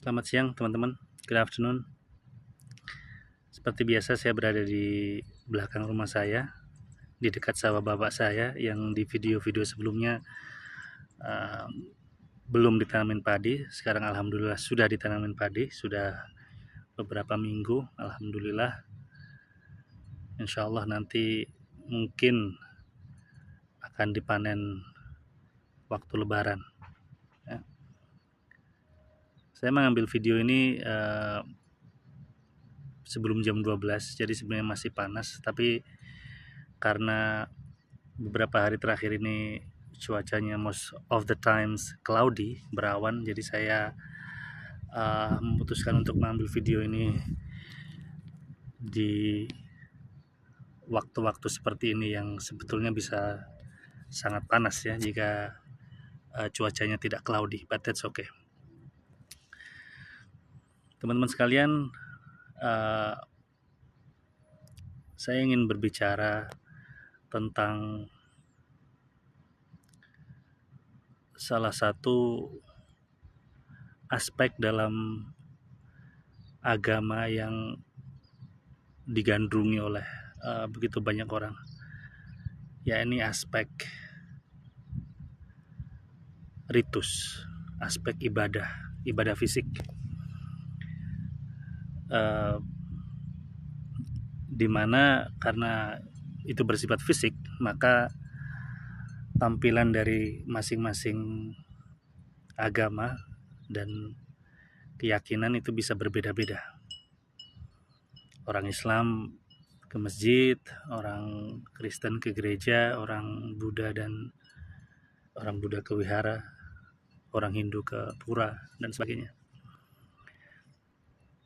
Selamat siang teman-teman, good afternoon. Seperti biasa saya berada di belakang rumah saya, di dekat sawah bapak saya yang di video-video sebelumnya uh, belum ditanamin padi. Sekarang alhamdulillah sudah ditanamin padi, sudah beberapa minggu, alhamdulillah. Insya Allah nanti mungkin akan dipanen waktu lebaran ya. Saya mengambil video ini sebelum jam 12, jadi sebenarnya masih panas, tapi karena beberapa hari terakhir ini cuacanya most of the times cloudy, berawan, jadi saya memutuskan untuk mengambil video ini di waktu-waktu seperti ini yang sebetulnya bisa sangat panas ya jika cuacanya tidak cloudy, but that's okay. Teman-teman sekalian, saya ingin berbicara tentang salah satu aspek dalam agama yang digandrungi oleh begitu banyak orang, yakni aspek ritus, aspek ibadah fisik, dimana karena itu bersifat fisik, maka tampilan dari masing-masing agama dan keyakinan itu bisa berbeda-beda. Orang Islam ke masjid, orang Kristen ke gereja, orang Buddha ke wihara, orang Hindu ke pura, dan sebagainya.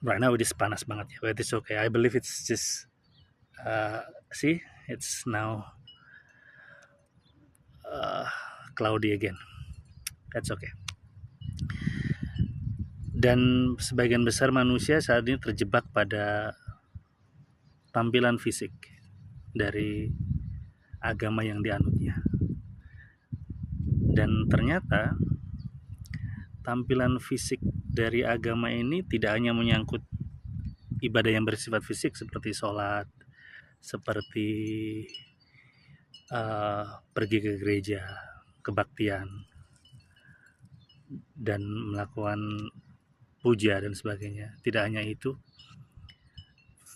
Right now it is panas banget ya, but it's okay. I believe it's just see, it's now cloudy again. That's okay. Dan sebagian besar manusia saat ini terjebak pada tampilan fisik dari agama yang dianutnya. Dan ternyata tampilan fisik dari agama ini tidak hanya menyangkut ibadah yang bersifat fisik seperti sholat, seperti pergi ke gereja, kebaktian, dan melakukan puja dan sebagainya. Tidak hanya itu,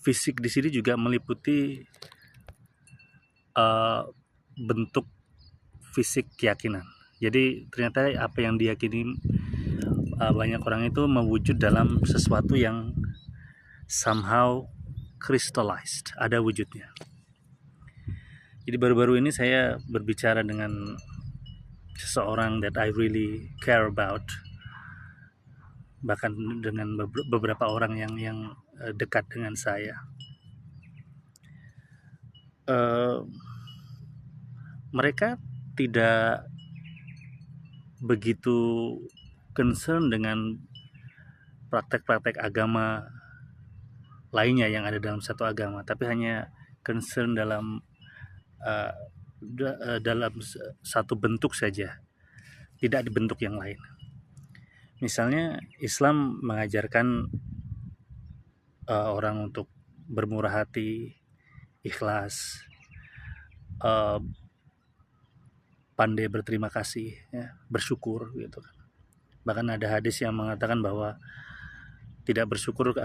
fisik di sini juga meliputi bentuk fisik keyakinan. Jadi ternyata apa yang diyakini banyak orang itu mewujud dalam sesuatu yang somehow crystallized, ada wujudnya. Jadi baru-baru ini saya berbicara dengan seseorang that I really care about, bahkan dengan beberapa orang yang dekat dengan saya. Mereka tidak begitu concern dengan praktek-praktek agama lainnya yang ada dalam satu agama, tapi hanya concern dalam satu bentuk saja, tidak di bentuk yang lain. Misalnya Islam mengajarkan orang untuk bermurah hati, ikhlas, pandai berterima kasih, ya, bersyukur gitu kan. Bahkan ada hadis yang mengatakan bahwa tidak bersyukur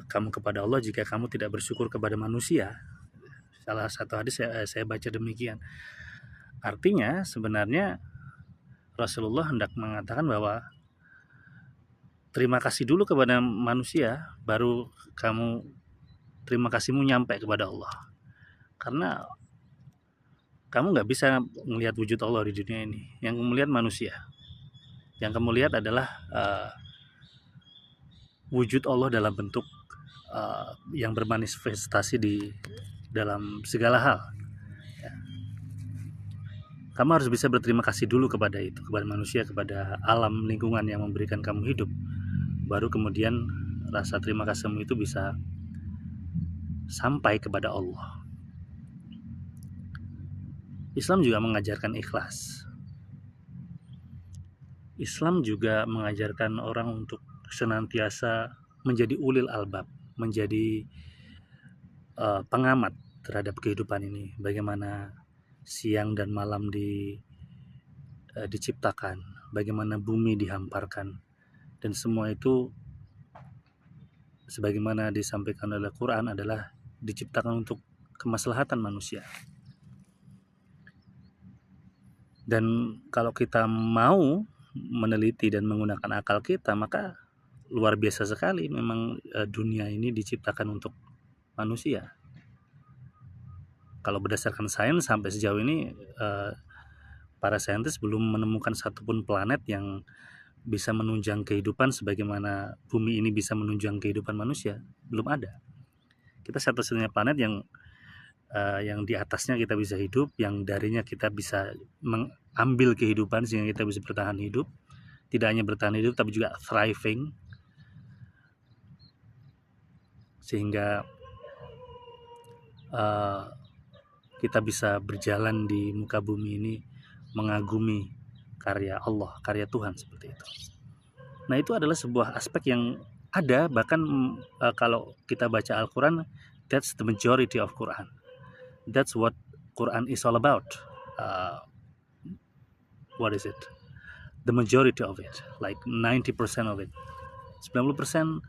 kamu kepada Allah jika kamu tidak bersyukur kepada manusia. Salah satu hadis saya baca demikian. Artinya sebenarnya Rasulullah hendak mengatakan bahwa terima kasih dulu kepada manusia, baru terima kasihmu nyampe kepada Allah. Karena kamu nggak bisa melihat wujud Allah di dunia ini. Yang kamu lihat manusia. Yang kamu lihat adalah wujud Allah dalam bentuk yang bermanifestasi di dalam segala hal. Ya. Kamu harus bisa berterima kasih dulu kepada itu, kepada manusia, kepada alam lingkungan yang memberikan kamu hidup. Baru kemudian rasa terima kasihmu itu bisa sampai kepada Allah. Islam juga mengajarkan ikhlas. Islam juga mengajarkan orang untuk senantiasa menjadi ulil albab, menjadi pengamat terhadap kehidupan ini, bagaimana siang dan malam diciptakan, bagaimana bumi dihamparkan, dan semua itu sebagaimana disampaikan oleh Quran adalah diciptakan untuk kemaslahatan manusia. Dan kalau kita mau meneliti dan menggunakan akal kita, maka luar biasa sekali memang dunia ini diciptakan untuk manusia. Kalau berdasarkan sains sampai sejauh ini para saintis belum menemukan satupun planet yang bisa menunjang kehidupan sebagaimana bumi ini bisa menunjang kehidupan manusia. Belum ada. Kita satu-satunya planet yang di atasnya kita bisa hidup, yang darinya kita bisa mengambil kehidupan sehingga kita bisa bertahan hidup. Tidak hanya bertahan hidup tapi juga thriving, sehingga kita bisa berjalan di muka bumi ini mengagumi karya Allah, karya Tuhan seperti itu. Nah, itu adalah sebuah aspek yang ada, bahkan kalau kita baca Al-Quran, that's the majority of Quran. That's what Quran is all about. What is it? The majority of it, like 90% of it. 90%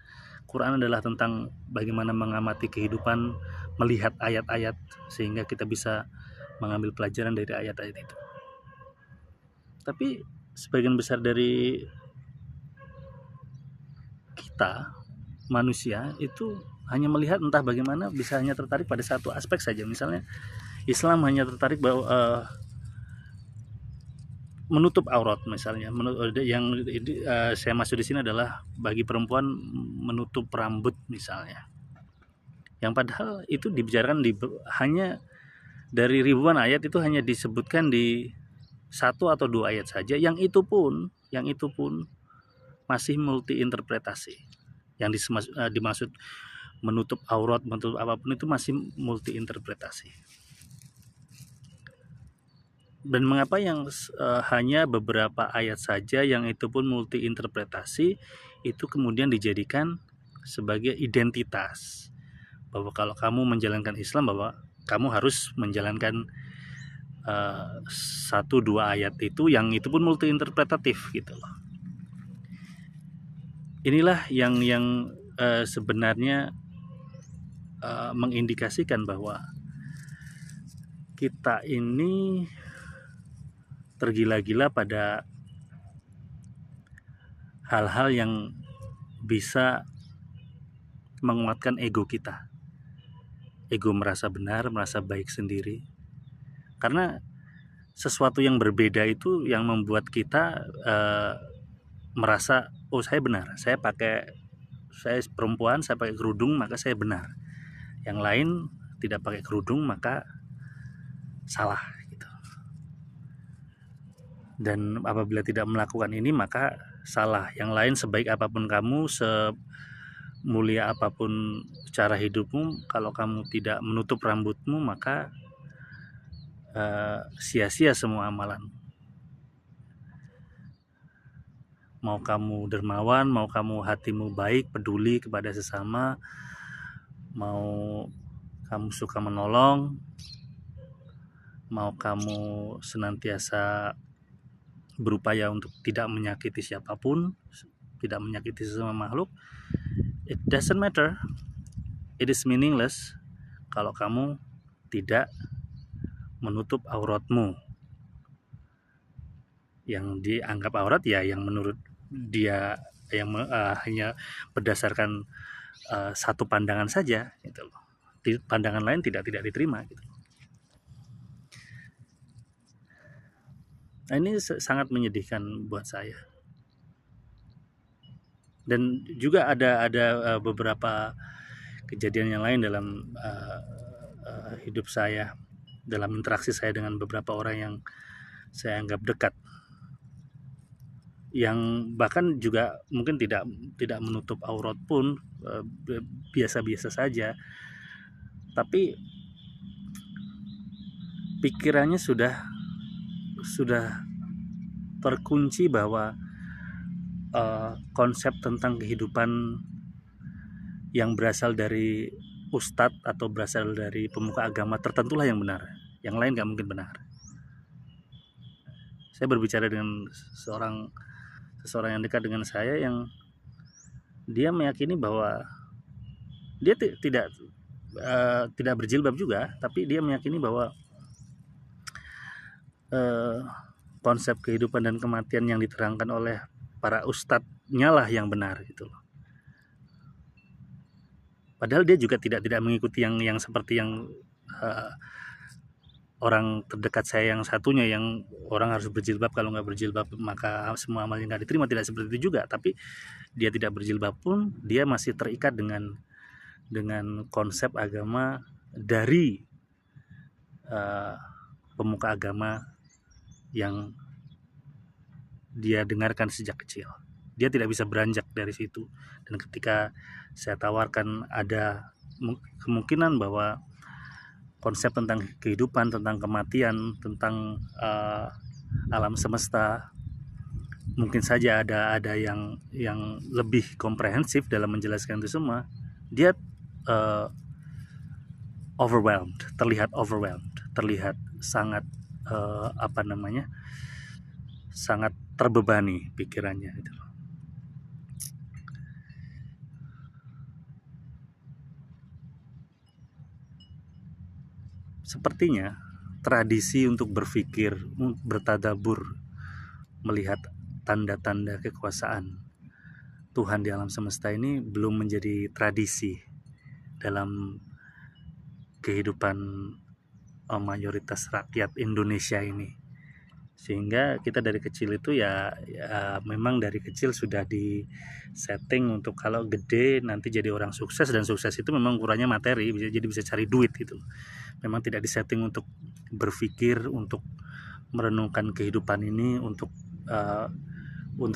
Quran adalah tentang bagaimana mengamati kehidupan, melihat ayat-ayat sehingga kita bisa mengambil pelajaran dari ayat-ayat itu. Tapi sebagian besar dari kita manusia itu hanya melihat entah bagaimana bisa hanya tertarik pada satu aspek saja. Misalnya Islam hanya tertarik bahwa menutup aurat, misalnya yang saya maksud di sini adalah bagi perempuan menutup rambut misalnya, yang padahal itu dibicarakan hanya dari ribuan ayat, itu hanya disebutkan di 1 atau 2 ayat saja, yang itu pun masih multi interpretasi. Yang dimaksud menutup aurat, menutup apapun itu masih multi interpretasi. Dan mengapa yang hanya beberapa ayat saja yang itu pun multi interpretasi itu kemudian dijadikan sebagai identitas, bahwa kalau kamu menjalankan Islam, bahwa kamu harus menjalankan 1-2 ayat itu, yang itu pun multi interpretatif gitu loh. Inilah yang sebenarnya mengindikasikan bahwa kita ini tergila-gila pada hal-hal yang bisa menguatkan ego kita. Ego merasa benar, merasa baik sendiri. Karena sesuatu yang berbeda itu yang membuat kita merasa, oh saya benar, saya perempuan, saya pakai kerudung maka saya benar. Yang lain tidak pakai kerudung maka salah gitu. Dan apabila tidak melakukan ini maka salah. Yang lain sebaik apapun kamu, semulia apapun cara hidupmu, kalau kamu tidak menutup rambutmu maka sia-sia semua amalan. Mau kamu dermawan, mau kamu hatimu baik, peduli kepada sesama, mau kamu suka menolong, mau kamu senantiasa berupaya untuk tidak menyakiti siapapun, tidak menyakiti sesama makhluk, it doesn't matter. It is meaningless kalau kamu tidak menutup auratmu. Yang dianggap aurat ya yang menurut dia yang hanya berdasarkan satu pandangan saja gitu loh. Pandangan lain tidak diterima gitu. Nah, ini sangat menyedihkan buat saya. Dan juga ada beberapa kejadian yang lain dalam hidup saya, dalam interaksi saya dengan beberapa orang yang saya anggap dekat, yang bahkan juga mungkin tidak menutup aurat pun, biasa-biasa saja, tapi pikirannya sudah terkunci bahwa konsep tentang kehidupan yang berasal dari ustadz atau berasal dari pemuka agama tertentulah yang benar, yang lain nggak mungkin benar. Saya berbicara dengan seseorang yang dekat dengan saya, yang dia meyakini bahwa dia tidak berjilbab juga, tapi dia meyakini bahwa konsep kehidupan dan kematian yang diterangkan oleh para ustadznya lah yang benar gitu loh. Padahal dia juga tidak mengikuti yang seperti yang orang terdekat saya yang satunya, yang orang harus berjilbab, kalau nggak berjilbab maka semua amalnya nggak diterima. Tidak seperti itu juga, tapi dia tidak berjilbab pun dia masih terikat dengan konsep agama dari pemuka agama yang dia dengarkan sejak kecil. Dia tidak bisa beranjak dari situ. Dan ketika saya tawarkan ada kemungkinan bahwa konsep tentang kehidupan, tentang kematian, tentang alam semesta, mungkin saja ada yang lebih komprehensif dalam menjelaskan itu semua, dia terlihat overwhelmed, terlihat sangat sangat terbebani pikirannya gitu. Sepertinya tradisi untuk berpikir, bertadabur, melihat tanda-tanda kekuasaan Tuhan di alam semesta ini belum menjadi tradisi dalam kehidupan mayoritas rakyat Indonesia ini. Sehingga kita dari kecil itu ya memang dari kecil sudah di setting untuk kalau gede nanti jadi orang sukses, dan sukses itu memang ukurannya materi, jadi bisa cari duit gitu. Memang tidak disetting untuk berpikir, untuk merenungkan kehidupan ini, untuk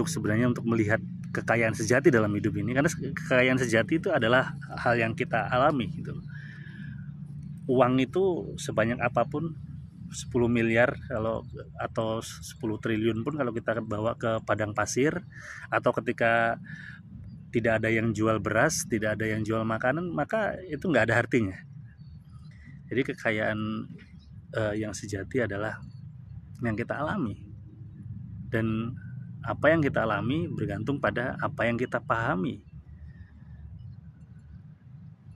sebenarnya untuk melihat kekayaan sejati dalam hidup ini. Karena kekayaan sejati itu adalah hal yang kita alami gitu. Uang itu sebanyak apapun, 10 miliar atau 10 triliun pun kalau kita bawa ke padang pasir, atau ketika tidak ada yang jual beras, tidak ada yang jual makanan, maka itu nggak ada artinya. Jadi kekayaan yang sejati adalah yang kita alami, dan apa yang kita alami bergantung pada apa yang kita pahami.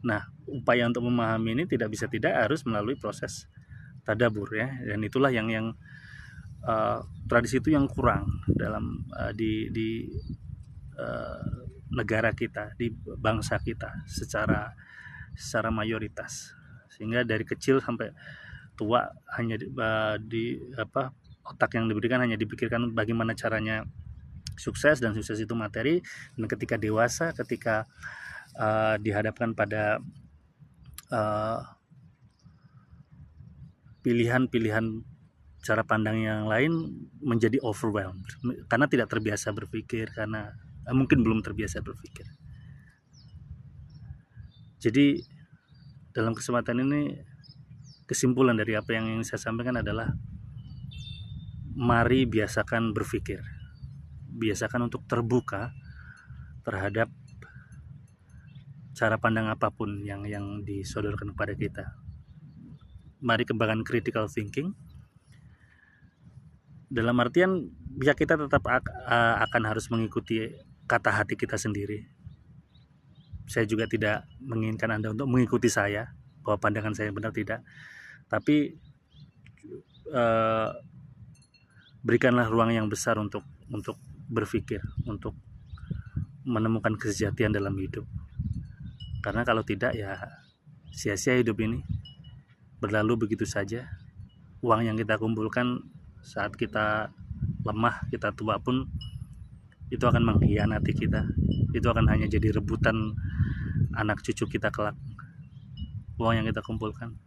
Nah, upaya untuk memahami ini tidak bisa tidak harus melalui proses tadabur ya, dan itulah yang tradisi itu yang kurang dalam di negara kita, di bangsa kita secara mayoritas. Sehingga dari kecil sampai tua hanya otak yang diberikan hanya dipikirkan bagaimana caranya sukses, dan sukses itu materi. Dan ketika dewasa, ketika dihadapkan pada pilihan-pilihan cara pandang yang lain, menjadi overwhelmed karena tidak terbiasa berpikir, karena mungkin belum terbiasa berpikir. Jadi dalam kesempatan ini, kesimpulan dari apa yang ingin saya sampaikan adalah mari biasakan berpikir, biasakan untuk terbuka terhadap cara pandang apapun yang disodorkan kepada kita. Mari kembangkan critical thinking, dalam artian ya kita tetap akan harus mengikuti kata hati kita sendiri. Saya juga tidak menginginkan Anda untuk mengikuti saya bahwa pandangan saya benar, tidak. Tapi berikanlah ruang yang besar untuk berpikir, untuk menemukan kesejatian dalam hidup. Karena kalau tidak ya sia-sia hidup ini, berlalu begitu saja. Uang yang kita kumpulkan saat kita lemah, kita tua pun itu akan mengkhianati kita. Itu akan hanya jadi rebutan anak cucu kita kelak. Uang yang kita kumpulkan,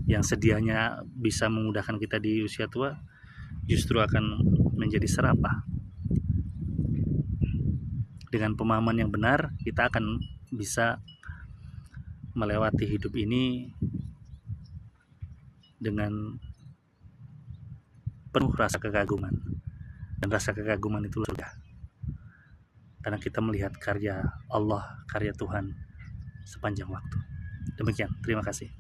yang sedianya bisa memudahkan kita di usia tua, justru akan menjadi serapah. Dengan pemahaman yang benar, kita akan bisa melewati hidup ini dengan penuh rasa kekaguman. Dan rasa kekaguman itu surga. karena kita melihat karya Allah, karya Tuhan sepanjang waktu. Demikian, terima kasih.